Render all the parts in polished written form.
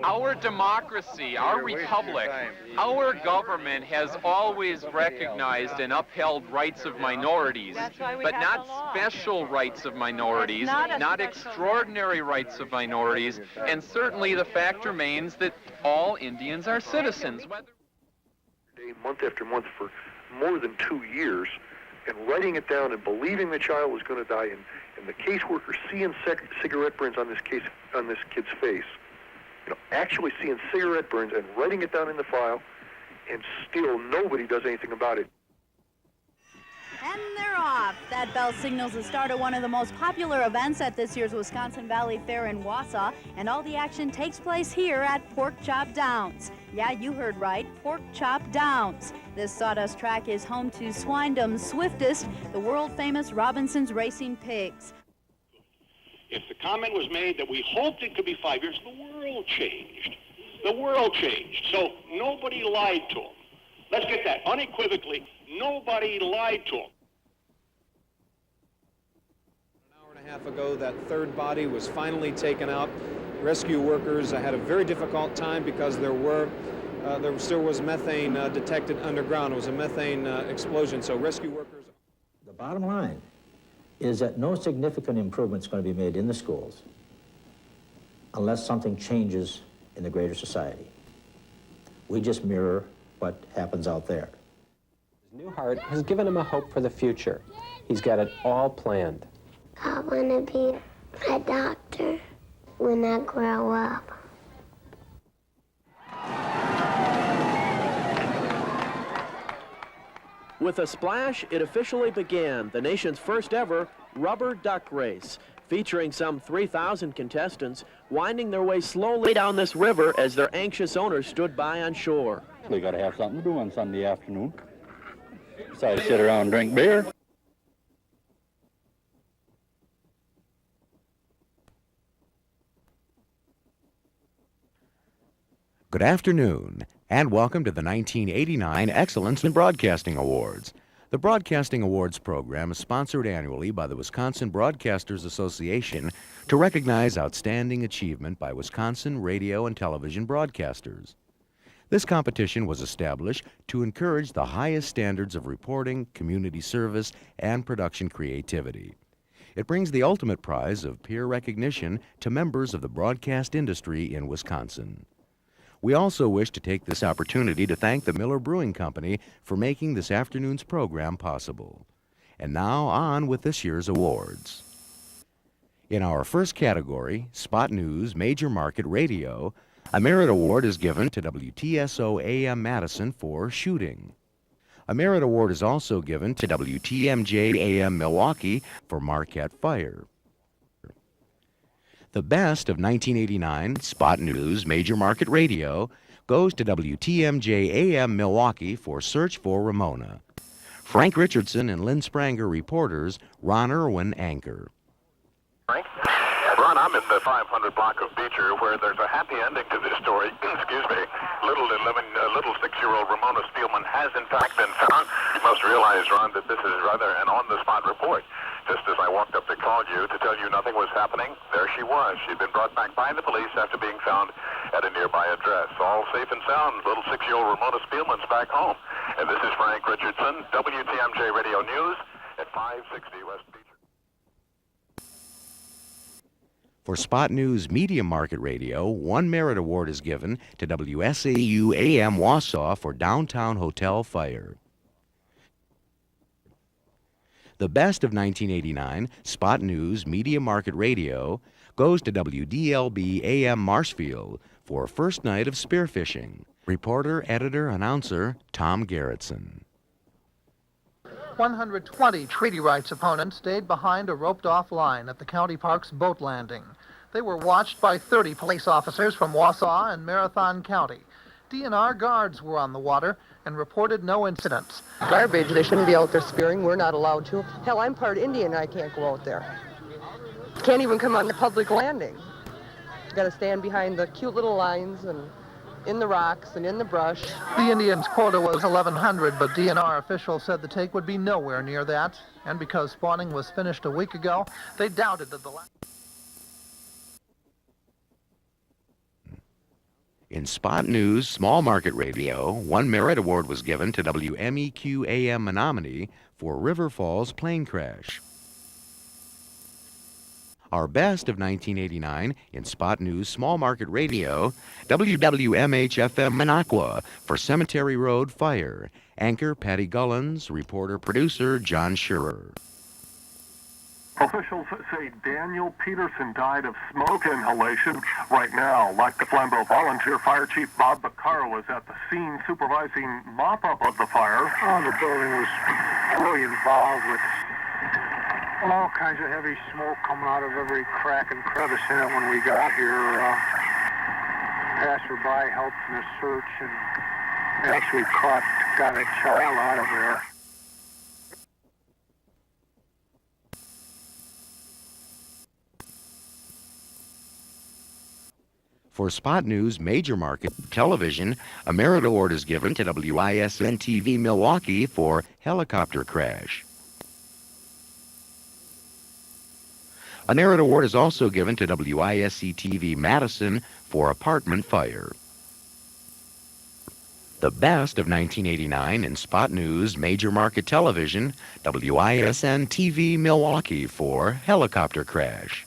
Our democracy, our republic, our government has always recognized and upheld rights of minorities, but not special rights of minorities, not extraordinary rights of minorities, and certainly the fact remains that all Indians are citizens. Month after month for more than 2 years, and writing it down and believing the child was going to die, and the caseworker seeing cigarette burns on this kid's face, actually seeing cigarette burns and writing it down in the file, and still nobody does anything about it. And they're off. That bell signals the start of one of the most popular events at this year's Wisconsin Valley Fair in Wausau, and all the action takes place here at Pork Chop Downs. Yeah, you heard right, Pork Chop Downs. This sawdust track is home to Swinedom's swiftest, the world-famous Robinson's Racing Pigs. If the comment was made that we hoped it could be 5 years, the world changed. The world changed. So nobody lied to him. Let's get that. Unequivocally, nobody lied to him. An hour and a half ago, that third body was finally taken out. Rescue workers had a very difficult time because there still was methane detected underground. It was a methane explosion, so rescue workers... The bottom line is that no significant improvement is going to be made in the schools unless something changes in the greater society. We just mirror what happens out there. His new heart has given him a hope for the future. He's got it all planned. I want to be a doctor when I grow up. With a splash, it officially began the nation's first ever rubber duck race, featuring some 3,000 contestants winding their way slowly down this river as their anxious owners stood by on shore. We got to have something to do on Sunday afternoon. Decided to sit around and drink beer. Good afternoon, and welcome to the 1989 Excellence in Broadcasting Awards. The Broadcasting Awards program is sponsored annually by the Wisconsin Broadcasters Association to recognize outstanding achievement by Wisconsin radio and television broadcasters. This competition was established to encourage the highest standards of reporting, community service, and production creativity. It brings the ultimate prize of peer recognition to members of the broadcast industry in Wisconsin. We also wish to take this opportunity to thank the Miller Brewing Company for making this afternoon's program possible. And now on with this year's awards. In our first category, Spot News Major Market Radio, a Merit Award is given to WTSO AM Madison for shooting. A Merit Award is also given to WTMJ AM Milwaukee for Marquette Fire. The best of 1989 Spot News Major Market Radio goes to WTMJ AM Milwaukee for Search for Ramona. Frank Richardson and Lynn Spranger reporters, Ron Irwin anchor. Frank? Ron, I'm in the 500 block of Beecher where there's a happy ending to this story. Excuse me. Little 6-year-old Ramona Spielman has in fact been found. You must realize, Ron, that this is rather an on-the-spot report. Just as I walked up to call you to tell you nothing was happening, there she was. She'd been brought back by the police after being found at a nearby address. All safe and sound. Little 6-year-old Ramona Spielman's back home. And this is Frank Richardson, WTMJ Radio News at 560 West Beecher. For Spot News Medium Market Radio, one Merit Award is given to WSAU AM Wausau for Downtown Hotel Fire. The best of 1989 Spot News Media Market Radio goes to WDLB AM Marshfield for First Night of Spearfishing. Reporter, editor, announcer, Tom Gerritsen. 120 treaty rights opponents stayed behind a roped-off line at the county park's boat landing. They were watched by 30 police officers from Wausau and Marathon County. DNR guards were on the water and reported no incidents. Garbage, they shouldn't be out there spearing. We're not allowed to. Hell, I'm part Indian and I can't go out there. Can't even come on the public landing. Got to stand behind the cute little lines and in the rocks and in the brush. The Indians' quota was 1,100, but DNR officials said the take would be nowhere near that. And because spawning was finished a week ago, they doubted that the In Spot News Small Market Radio, one Merit Award was given to WMEQ AM Menominee for River Falls plane crash. Our best of 1989 in Spot News Small Market Radio, WWMH-FM Minocqua for Cemetery Road Fire. Anchor Patty Gullins, reporter-producer John Shearer. Officials say Daniel Peterson died of smoke inhalation. Right now, Lac du Flambeau Volunteer Fire Chief Bob Baccaro is at the scene supervising mop-up of the fire. The building was really involved with all kinds of heavy smoke coming out of every crack and crevice in it when we got here. Passerby helped in the search and actually got a child out of there. For Spot News Major Market Television, a Merit Award is given to WISN-TV Milwaukee for Helicopter Crash. A Merit Award is also given to WISC-TV Madison for Apartment Fire. The best of 1989 in Spot News Major Market Television, WISN-TV Milwaukee for Helicopter Crash.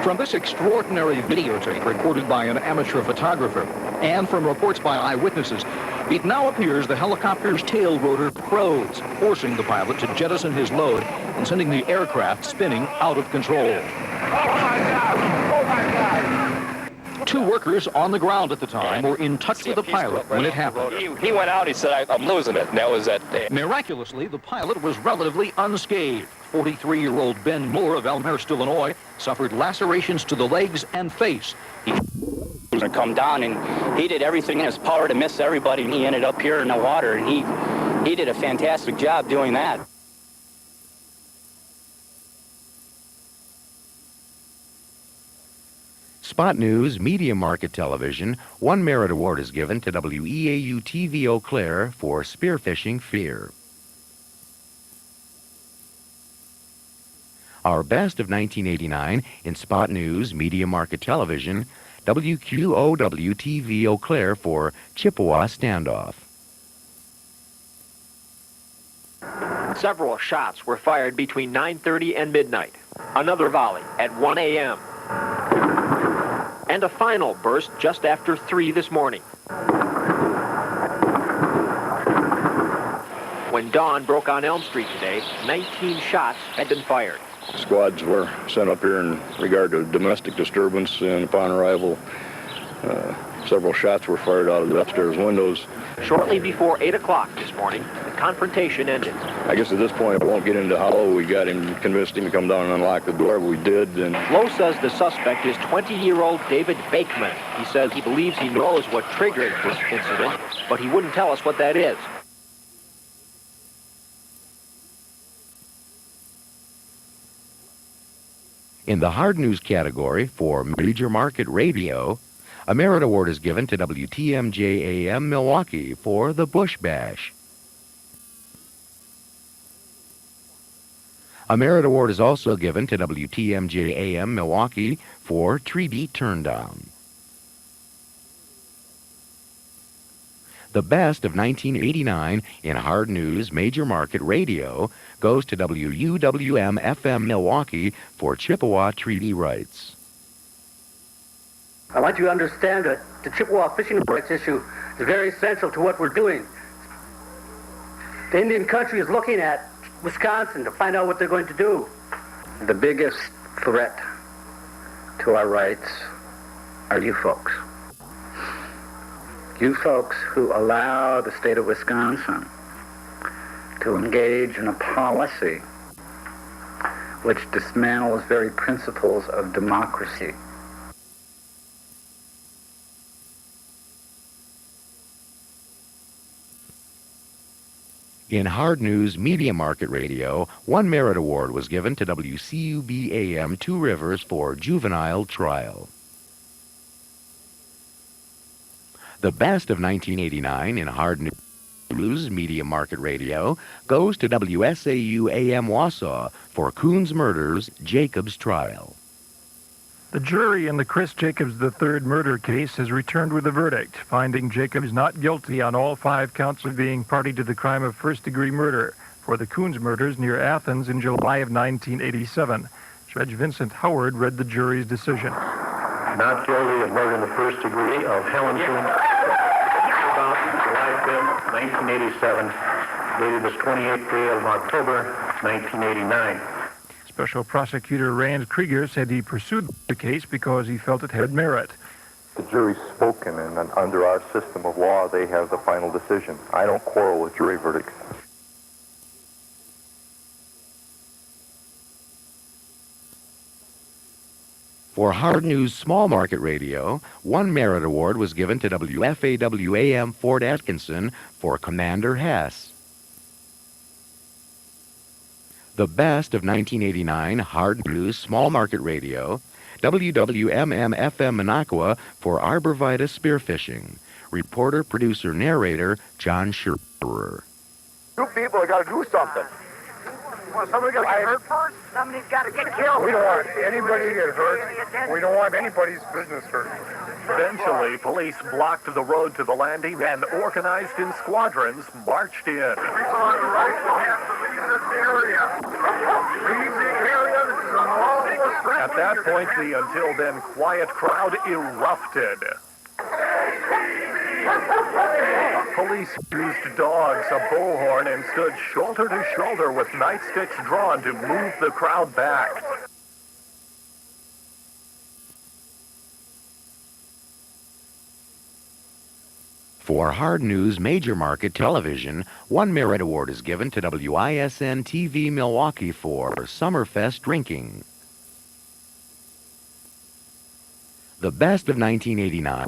From this extraordinary videotape recorded by an amateur photographer and from reports by eyewitnesses, it now appears the helicopter's tail rotor froze, forcing the pilot to jettison his load and sending the aircraft spinning out of control. Oh my God! Oh my God! Two workers on the ground at the time were in touch with the pilot when it happened. He went out, he said, I'm losing it. And that was that day. Miraculously, the pilot was relatively unscathed. 43-year-old Ben Moore of Elmhurst, Illinois, suffered lacerations to the legs and face. He was going to come down, and he did everything in his power to miss everybody, and he ended up here in the water, and he did a fantastic job doing that. Spot News Media Market Television, one Merit Award is given to WEAU-TV Eau Claire for Spearfishing Fear. Our best of 1989 in Spot News Media Market Television, WQOW-TV Eau Claire for Chippewa Standoff. Several shots were fired between 9:30 and midnight. Another volley at 1 a.m. And a final burst just after 3 this morning. When dawn broke on Elm Street today, 19 shots had been fired. Squads were sent up here in regard to domestic disturbance, and upon arrival, several shots were fired out of the upstairs windows. Shortly before 8 o'clock this morning, the confrontation ended. I guess at this point, I won't get into how we got him, convinced him to come down and unlock the door. We did. And Flo says the suspect is 20-year-old David Bakeman. He says he believes he knows what triggered this incident, but he wouldn't tell us what that is. In the hard news category for Major Market Radio, a Merit Award is given to WTMJ-AM Milwaukee for the Bush Bash. A Merit Award is also given to WTMJ-AM Milwaukee for Treaty Turndown. The best of 1989 in hard news Major Market Radio goes to WUWM-FM Milwaukee for Chippewa Treaty Rights. I want you to understand that the Chippewa fishing rights issue is very essential to what we're doing. The Indian country is looking at Wisconsin to find out what they're going to do. The biggest threat to our rights are you folks. You folks who allow the state of Wisconsin to engage in a policy which dismantles very principles of democracy. In hard news Media Market Radio, one Merit Award was given to WCUB-AM Two Rivers for Juvenile Trial. The best of 1989 in hard news Media Market Radio goes to WSAU-AM Wausau for Coons Murders, Jacob's Trial. The jury in the Chris Jacobs III murder case has returned with a verdict, finding Jacobs not guilty on all 5 counts of being party to the crime of first-degree murder for the Coons murders near Athens in July of 1987. Judge Vincent Howard read the jury's decision. Not guilty of murder in the first degree of Helen Coons, about July 5th, 1987, dated this 28th day of October, 1989. Special Prosecutor Rand Krieger said he pursued the case because he felt it had merit. The jury's spoken, and under our system of law, they have the final decision. I don't quarrel with jury verdicts. For Hard News Small Market Radio, 1 Merit Award was given to WFAWAM Fort Atkinson for Commander Hess. The Best of 1989 Hard News Small Market Radio, WWMM-FM Minocqua for Arborvita Spearfishing. Reporter, producer, narrator, John Scherer. You people have got to do something. Well, somebody got to get hurt first? Somebody's got to get killed. We don't want anybody to get hurt. We don't want anybody's business hurt. Eventually, police blocked the road to the landing and, organized in squadrons, marched in. People on the right will have to leave this area. Leave the area. This is a lawless. At that point, the until then quiet crowd erupted. Police used dogs, a bullhorn, and stood shoulder to shoulder with nightsticks drawn to move the crowd back. For Hard News Major Market Television, 1 Merit Award is given to WISN TV Milwaukee for Summerfest Drinking. The Best of 1989.